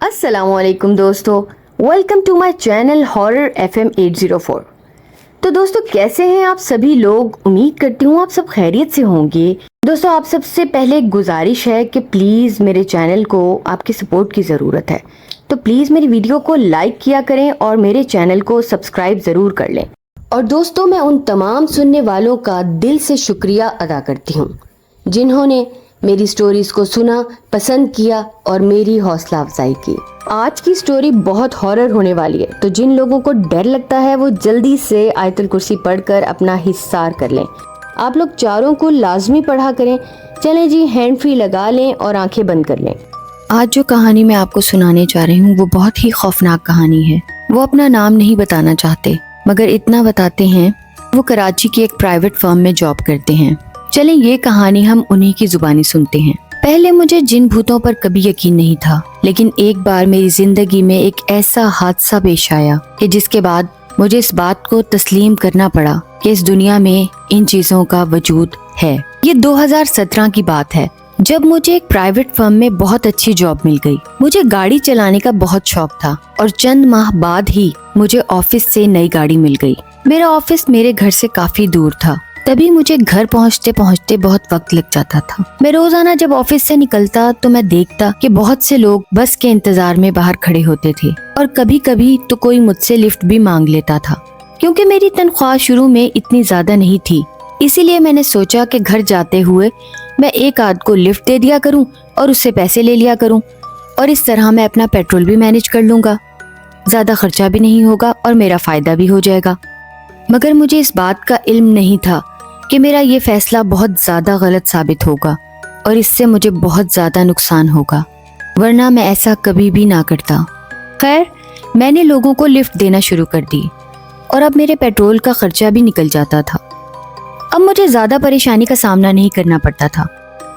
अस्सलाम वालेकुम दोस्तों, welcome to my channel horror FM 804। तो दोस्तों कैसे हैं आप सभी लोग। उम्मीद करती हूँ आप सब खैरियत से होंगे। दोस्तों आप सबसे पहले एक गुजारिश है कि प्लीज़ मेरे चैनल को आपकी सपोर्ट की ज़रूरत है, तो प्लीज़ मेरी वीडियो को लाइक किया करें और मेरे चैनल को सब्सक्राइब ज़रूर कर लें। और दोस्तों मैं उन तमाम सुनने वालों का दिल से शुक्रिया अदा करती हूँ जिन्होंने मेरी स्टोरीज को सुना, पसंद किया और मेरी हौसला अफजाई की। आज की स्टोरी बहुत हॉरर होने वाली है, तो जिन लोगों को डर लगता है वो जल्दी से आयतुल कुर्सी पढ़कर अपना हिस्सार कर लें। आप लोग चारों को लाजमी पढ़ा करें। चलें जी, हैंड फ्री लगा लें और आंखें बंद कर लें। आज जो कहानी मैं आपको सुनाने जा रही हूँ वो बहुत ही खौफनाक कहानी है। वो अपना नाम नहीं बताना चाहते, मगर इतना बताते हैं वो कराची की एक प्राइवेट फर्म में जॉब करते हैं। चलें ये कहानी हम उन्हीं की जुबानी सुनते हैं। पहले मुझे जिन भूतों पर कभी यकीन नहीं था, लेकिन एक बार मेरी जिंदगी में एक ऐसा हादसा पेश आया कि जिसके बाद मुझे इस बात को तस्लीम करना पड़ा कि इस दुनिया में इन चीजों का वजूद है। ये 2017 की बात है, जब मुझे एक प्राइवेट फर्म में बहुत अच्छी जॉब मिल गई। मुझे गाड़ी चलाने का बहुत शौक था और चंद माह बाद ही मुझे ऑफिस से नई गाड़ी मिल गई। मेरा ऑफिस मेरे घर से काफी दूर था, तभी मुझे घर पहुंचते पहुंचते बहुत वक्त लग जाता था। मैं रोजाना जब ऑफिस से निकलता तो मैं देखता कि बहुत से लोग बस के इंतजार में बाहर खड़े होते थे और कभी कभी तो कोई मुझसे लिफ्ट भी मांग लेता था। क्योंकि मेरी तनख्वाह शुरू में इतनी ज्यादा नहीं थी, इसीलिए मैंने सोचा कि घर जाते हुए मैं एक आध को लिफ्ट दे दिया करूं और उससे पैसे ले लिया करूं, और इस तरह मैं अपना पेट्रोल भी मैनेज कर लूंगा, ज्यादा खर्चा भी नहीं होगा और मेरा फायदा भी हो जाएगा। मगर मुझे इस बात का इल्म नहीं था कि मेरा ये फैसला बहुत ज्यादा गलत साबित होगा और इससे मुझे बहुत ज्यादा नुकसान होगा, वरना मैं ऐसा कभी भी ना करता। खैर, मैंने लोगों को लिफ्ट देना शुरू कर दी और अब मेरे पेट्रोल का खर्चा भी निकल जाता था। अब मुझे ज्यादा परेशानी का सामना नहीं करना पड़ता था।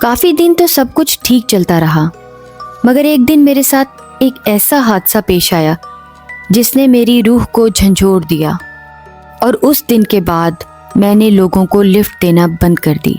काफी दिन तो सब कुछ ठीक चलता रहा, मगर एक दिन मेरे साथ एक ऐसा हादसा पेश आया जिसने मेरी रूह को झंझोड़ दिया, और उस दिन के बाद मैंने लोगों को लिफ्ट देना बंद कर दी।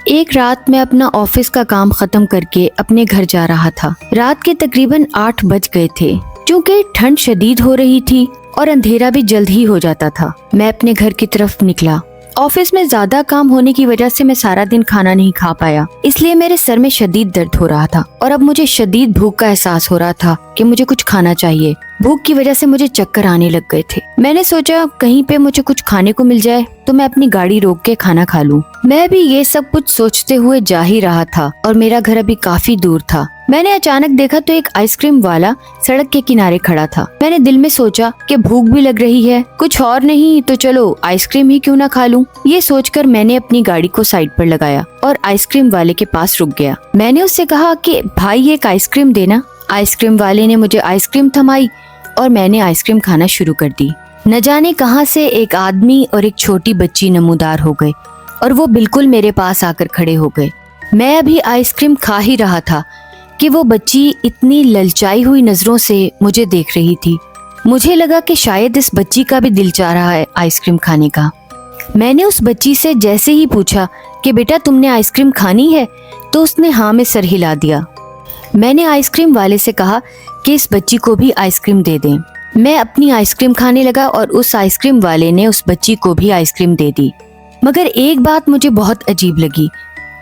एक रात मैं अपना ऑफिस का काम खत्म करके अपने घर जा रहा था। रात के तकरीबन 8 बज गए थे। चूँकि ठंड शदीद हो रही थी और अंधेरा भी जल्द ही हो जाता था, मैं अपने घर की तरफ निकला। ऑफिस में ज्यादा काम होने की वजह से मैं सारा दिन खाना नहीं खा पाया, इसलिए मेरे सर में शदीद दर्द हो रहा था और अब मुझे शदीद भूख का एहसास हो रहा था कि मुझे कुछ खाना चाहिए। भूख की वजह से मुझे चक्कर आने लग गए थे। मैंने सोचा कहीं पे मुझे कुछ खाने को मिल जाए तो मैं अपनी गाड़ी रोक के खाना खा लूं। मैं भी ये सब कुछ सोचते हुए जा ही रहा था और मेरा घर अभी काफी दूर था। मैंने अचानक देखा तो एक आइसक्रीम वाला सड़क के किनारे खड़ा था। मैंने दिल में सोचा कि भूख भी लग रही है, कुछ और नहीं तो चलो आइसक्रीम ही क्यों ना खा लूं। ये सोचकर मैंने अपनी गाड़ी को साइड पर लगाया और आइसक्रीम वाले के पास रुक गया। मैंने उससे कहा कि भाई एक आइसक्रीम देना। आइसक्रीम वाले ने मुझे आइसक्रीम थमाई और मैंने आइसक्रीम खाना शुरू कर दी। न जाने कहां से एक आदमी और एक छोटी बच्ची नमूदार हो गए और वो बिल्कुल मेरे पास आकर खड़े हो गए। मैं अभी आइसक्रीम खा ही रहा था कि वो बच्ची इतनी ललचाई हुई नजरों से मुझे देख रही थी। मुझे लगा कि शायद इस बच्ची का भी दिल चाह रहा है आइसक्रीम खाने का। मैंने उस बच्ची से जैसे ही पूछा कि बेटा तुमने आइसक्रीम खानी है, तो उसने हाँ में सर हिला दिया। मैंने आइसक्रीम वाले से कहा कि इस बच्ची को भी आइसक्रीम दे दें। मैं अपनी आइसक्रीम खाने लगा और उस आइसक्रीम वाले ने उस बच्ची को भी आइसक्रीम दे दी। मगर एक बात मुझे बहुत अजीब लगी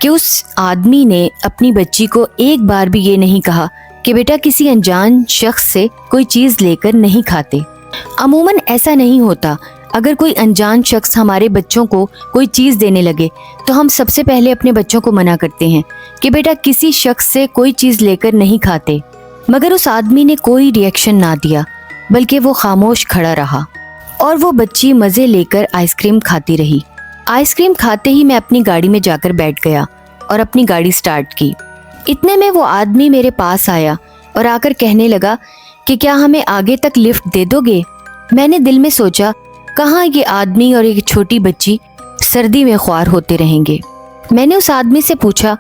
कि उस आदमी ने अपनी बच्ची को एक बार भी ये नहीं कहा कि बेटा किसी अनजान शख्स से कोई चीज लेकर नहीं खाते। अमूमन ऐसा नहीं होता। अगर कोई अनजान शख्स हमारे बच्चों को कोई चीज देने लगे तो हम सबसे पहले अपने बच्चों को मना करते हैं कि बेटा किसी शख्स से कोई चीज लेकर नहीं खाते। मगर उस आदमी ने कोई रिएक्शन ना दिया, बल्कि वो खामोश खड़ा रहा और वो बच्ची मजे लेकर आइसक्रीम खाती रही। आइसक्रीम खाते ही मैं अपनी गाड़ी में जाकर बैठ गया और अपनी गाड़ी स्टार्ट की। इतने में वो आदमी मेरे पास आया और आकर कहने लगा कि क्या हमें आगे तक लिफ्ट दे दोगे। मैंने दिल में सोचा कहाँ ये आदमी और एक छोटी बच्ची सर्दी में ख्वार होते रहेंगे। मैंने उस आदमी से पूछा,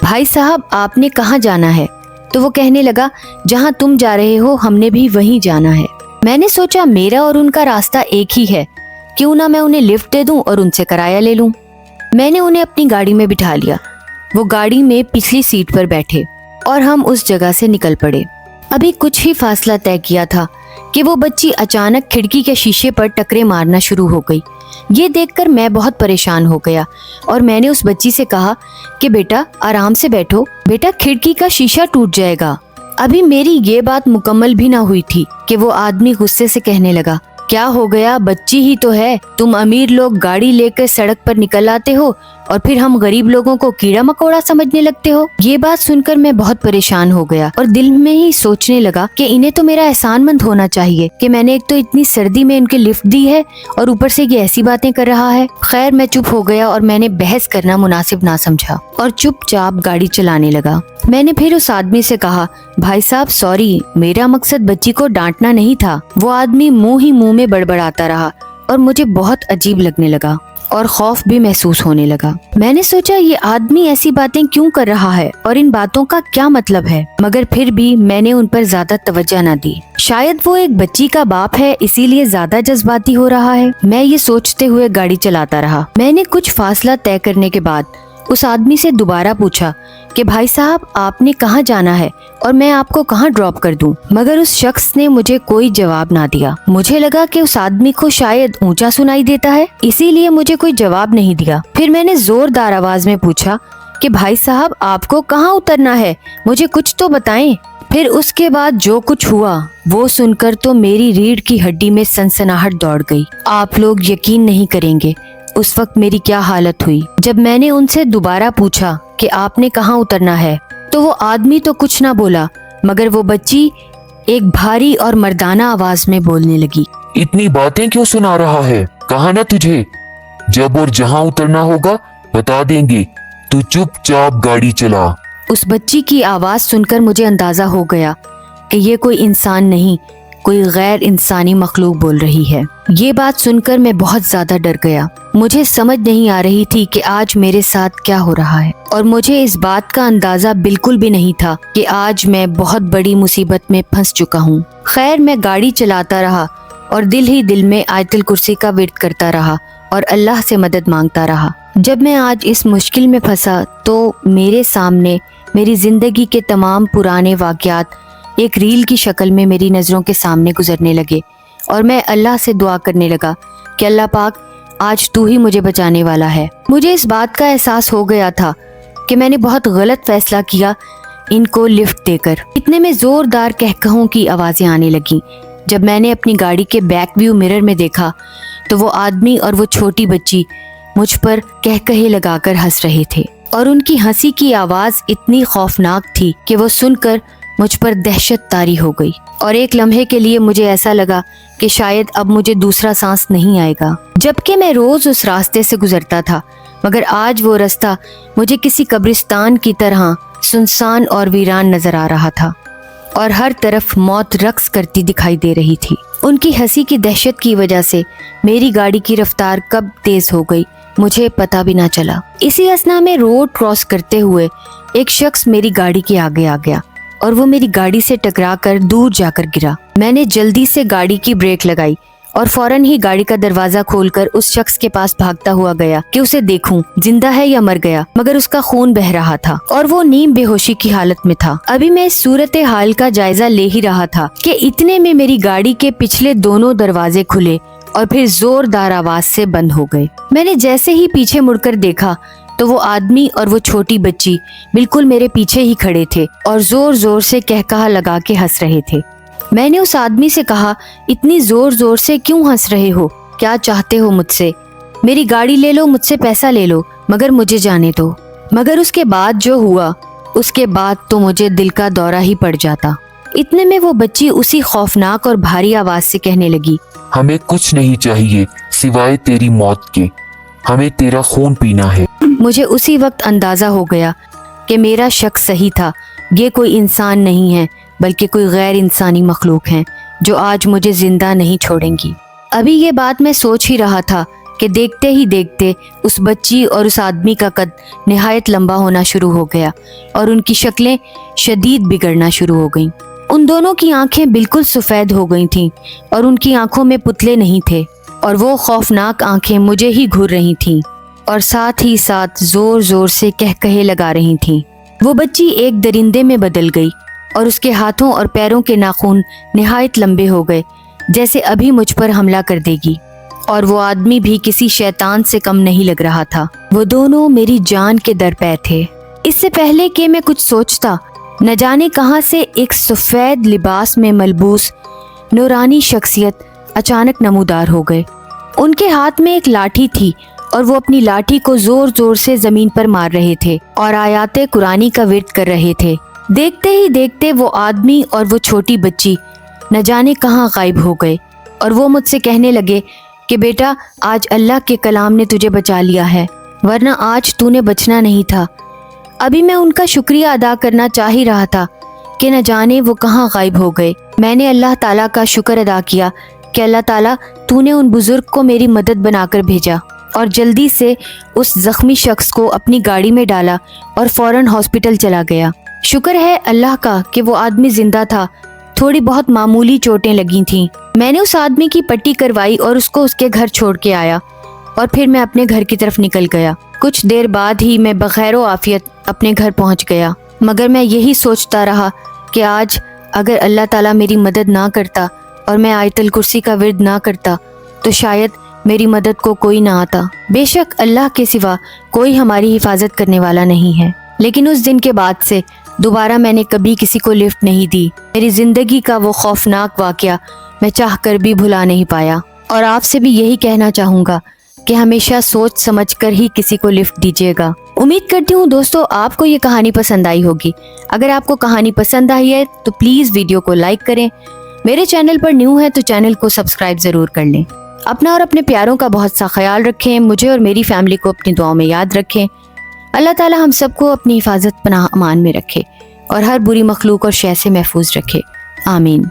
भाई साहब आपने कहाँ जाना है? तो वो कहने लगा, जहाँ तुम जा रहे हो हमने भी वहीं जाना है। मैंने सोचा मेरा और उनका रास्ता एक ही है, क्यों ना मैं उन्हें लिफ्ट दे दूं और उनसे किराया ले लूं। मैंने उन्हें अपनी गाड़ी में बिठा लिया। वो गाड़ी में पिछली सीट पर बैठे और हम उस जगह से निकल पड़े। अभी कुछ ही फासला तय किया था कि वो बच्ची अचानक खिड़की के शीशे पर टकरे मारना शुरू हो गई। ये देखकर मैं बहुत परेशान हो गया और मैंने उस बच्ची से कहा कि बेटा आराम से बैठो, बेटा खिड़की का शीशा टूट जाएगा। अभी मेरी ये बात मुकम्मल भी ना हुई थी कि वो आदमी गुस्से से कहने लगा, क्या हो गया, बच्ची ही तो है, तुम अमीर लोग गाड़ी लेकर सड़क पर निकल आते हो और फिर हम गरीब लोगों को कीड़ा मकोड़ा समझने लगते हो। ये बात सुनकर मैं बहुत परेशान हो गया और दिल में ही सोचने लगा कि इन्हें तो मेरा एहसानमंद होना चाहिए कि मैंने एक तो इतनी सर्दी में इनके लिफ्ट दी है और ऊपर से ये ऐसी बातें कर रहा है। खैर मैं चुप हो गया और मैंने बहस करना मुनासिब ना समझा और चुपचाप गाड़ी चलाने लगा। मैंने फिर उस आदमी से कहा, भाई साहब सॉरी, मेरा मकसद बच्ची को डांटना नहीं था। वो आदमी मुंह ही मुंह में बड़बड़ाता रहा और मुझे बहुत अजीब लगने लगा और खौफ भी महसूस होने लगा। मैंने सोचा ये आदमी ऐसी बातें क्यों कर रहा है और इन बातों का क्या मतलब है, मगर फिर भी मैंने उन पर ज्यादा तवज्जो न दी। शायद वो एक बच्ची का बाप है इसीलिए ज्यादा जज्बाती हो रहा है। मैं ये सोचते हुए गाड़ी चलाता रहा। मैंने कुछ फासला तय करने के बाद उस आदमी से दोबारा पूछा कि भाई साहब आपने कहाँ जाना है और मैं आपको कहाँ ड्रॉप कर दूं, मगर उस शख्स ने मुझे कोई जवाब ना दिया। मुझे लगा कि उस आदमी को शायद ऊंचा सुनाई देता है, इसीलिए मुझे कोई जवाब नहीं दिया। फिर मैंने जोरदार आवाज में पूछा कि भाई साहब आपको कहाँ उतरना है, मुझे कुछ तो बताएं। फिर उसके बाद जो कुछ हुआ वो सुनकर तो मेरी रीढ़ की हड्डी में सनसनाहट दौड़ गई। आप लोग यकीन नहीं करेंगे उस वक्त मेरी क्या हालत हुई जब मैंने उनसे दोबारा पूछा कि आपने कहाँ उतरना है। तो वो आदमी तो कुछ ना बोला, मगर वो बच्ची एक भारी और मर्दाना आवाज में बोलने लगी, इतनी बातें क्यों सुना रहा है, कहा ना तुझे जब और जहाँ उतरना होगा बता देंगे, तू चुपचाप गाड़ी चला। उस बच्ची की आवाज सुनकर मुझे अंदाजा हो गया कि ये कोई इंसान नहीं, कोई गैर इंसानी मखलूक बोल रही है। ये बात सुनकर मैं बहुत ज्यादा डर गया। मुझे समझ नहीं आ रही थी कि आज मेरे साथ क्या हो रहा है और मुझे इस बात का अंदाजा बिल्कुल भी नहीं था कि आज मैं बहुत बड़ी मुसीबत में फंस चुका हूँ। खैर मैं गाड़ी चलाता रहा और दिल ही दिल में आयतुल कुर्सी का विर्द करता रहा और अल्लाह से मदद मांगता रहा। जब मैं आज इस मुश्किल में फंसा तो मेरे सामने मेरी जिंदगी के तमाम पुराने वाक़यात एक रील की शक्ल में मेरी नज़रों के सामने गुजरने लगे और मैं अल्लाह से दुआ करने लगा कि अल्लाह पाक आज तू ही मुझे बचाने वाला है। मुझे इस बात का एहसास हो गया था कि मैंने बहुत गलत फैसला किया इनको लिफ्ट देकर। इतने में जोरदार कहकहों की आवाज़ें आने लगी। जब मैंने अपनी गाड़ी के बैक व्यू मिरर में देखा तो वो आदमी और वो छोटी बच्ची मुझ पर कहकहे लगाकर हंस रहे थे और उनकी हंसी की आवाज़ इतनी खौफनाक थी कि वो सुनकर मुझ पर दहशत तारी हो गई और एक लम्हे के लिए मुझे ऐसा लगा कि शायद अब मुझे दूसरा सांस नहीं आएगा। जबकि मैं रोज उस रास्ते से गुजरता था, मगर आज वो रास्ता मुझे किसी कब्रिस्तान की तरह सुनसान और वीरान नजर आ रहा था और हर तरफ मौत रक्स करती दिखाई दे रही थी। उनकी हंसी की दहशत की वजह से मेरी गाड़ी की रफ्तार कब तेज हो गई मुझे पता भी ना चला। इसी असना में रोड क्रॉस करते हुए एक शख्स मेरी गाड़ी के आगे आ गया और वो मेरी गाड़ी से टकराकर दूर जाकर गिरा। मैंने जल्दी से गाड़ी की ब्रेक लगाई और फौरन ही गाड़ी का दरवाजा खोलकर उस शख्स के पास भागता हुआ गया कि उसे देखूं जिंदा है या मर गया, मगर उसका खून बह रहा था और वो नीम बेहोशी की हालत में था। अभी मैं इस सूरत हाल का जायजा ले ही रहा था कि इतने में मेरी गाड़ी के पिछले दोनों दरवाजे खुले और फिर जोरदार आवाज से बंद हो गए। मैंने जैसे ही पीछे मुड़कर देखा तो वो आदमी और वो छोटी बच्ची बिल्कुल मेरे पीछे ही खड़े थे और जोर जोर से कहकहा लगा के हंस रहे थे। मैंने उस आदमी से कहा, इतनी जोर जोर से क्यों हंस रहे हो, क्या चाहते हो मुझसे? मेरी गाड़ी ले लो, मुझसे पैसा ले लो, मगर मुझे जाने दो। मगर उसके बाद जो हुआ उसके बाद तो मुझे दिल का दौरा ही पड़ जाता। इतने में वो बच्ची उसी खौफनाक और भारी आवाज से कहने लगी, हमें कुछ नहीं चाहिए सिवाय तेरी मौत के, हमें तेरा खून पीना है। मुझे उसी वक्त अंदाजा हो गया कि मेरा शक सही था। ये कोई इंसान नहीं है बल्कि कोई गैर इंसानी मखलूक हैं जो आज मुझे जिंदा नहीं छोड़ेंगी। अभी ये बात मैं सोच ही रहा था कि देखते ही देखते उस बच्ची और उस आदमी का कद निहायत लंबा होना शुरू हो गया और उनकी शक्लें शदीद बिगड़ना शुरू हो गईं। उन दोनों की आंखें बिल्कुल सफ़ेद हो गई थीं और उनकी आंखों में पुतले नहीं थे और वो खौफनाक आंखें मुझे ही घूर रही थीं और साथ ही साथ जोर जोर से कहकहे लगा रही थीं। वो बच्ची एक दरिंदे में बदल गई اور اس کے ہاتھوں اور پیروں کے ناخن نہایت لمبے ہو گئے، جیسے ابھی مجھ پر حملہ کر دے گی، اور وہ آدمی بھی کسی شیطان سے کم نہیں لگ رہا تھا۔ وہ دونوں میری جان کے در پے تھے۔ اس سے پہلے کہ میں کچھ سوچتا، نہ جانے کہاں سے ایک سفید لباس میں ملبوس نورانی شخصیت اچانک نمودار ہو گئے۔ ان کے ہاتھ میں ایک لاٹھی تھی اور وہ اپنی لاٹھی کو زور زور سے زمین پر مار رہے تھے اور آیات قرآنی کا ورد کر رہے تھے۔ دیکھتے ہی دیکھتے وہ آدمی اور وہ چھوٹی بچی نہ جانے کہاں غائب ہو گئے، اور وہ مجھ سے کہنے لگے کہ بیٹا، آج اللہ کے کلام نے تجھے بچا لیا ہے، ورنہ آج تو نے بچنا نہیں تھا۔ ابھی میں ان کا شکریہ ادا کرنا چاہ ہی رہا تھا کہ نہ جانے وہ کہاں غائب ہو گئے۔ میں نے اللہ تعالیٰ کا شکر ادا کیا کہ اللہ تعالیٰ تو نے ان بزرگ کو میری مدد بنا کر بھیجا، اور جلدی سے اس زخمی شخص کو اپنی گاڑی میں ڈالا اور فوراً ہاسپٹل چلا گیا۔ شکر ہے اللہ کا کہ وہ آدمی زندہ تھا، تھوڑی بہت معمولی چوٹیں لگی تھیں۔ میں نے اس آدمی کی پٹی کروائی اور اس کو اس کے گھر چھوڑ کے آیا، اور پھر میں اپنے گھر کی طرف نکل گیا۔ کچھ دیر بعد ہی میں بخیر و عافیت اپنے گھر پہنچ گیا، مگر میں یہی سوچتا رہا کہ آج اگر اللہ تعالیٰ میری مدد نہ کرتا اور میں آیت الکرسی کا ورد نہ کرتا تو شاید میری مدد کو کوئی نہ آتا۔ بے شک اللہ کے سوا کوئی ہماری حفاظت کرنے والا نہیں ہے، لیکن اس دن کے بعد سے دوبارہ میں نے کبھی کسی کو لفٹ نہیں دی۔ میری زندگی کا وہ خوفناک واقعہ میں چاہ کر بھی بھلا نہیں پایا، اور آپ سے بھی یہی کہنا چاہوں گا کہ ہمیشہ سوچ سمجھ کر ہی کسی کو لفٹ دیجیے گا۔ امید کرتی ہوں دوستو آپ کو یہ کہانی پسند آئی ہوگی۔ اگر آپ کو کہانی پسند آئی ہے تو پلیز ویڈیو کو لائک کریں، میرے چینل پر نیو ہے تو چینل کو سبسکرائب ضرور کر لیں۔ اپنا اور اپنے پیاروں کا بہت سا خیال رکھیں، مجھے اور میری فیملی کو اپنی دعاؤں میں یاد رکھیں۔ اللہ تعالی ہم سب کو اپنی حفاظت پناہ امان میں رکھے اور ہر بری مخلوق اور شے سے محفوظ رکھے، آمین۔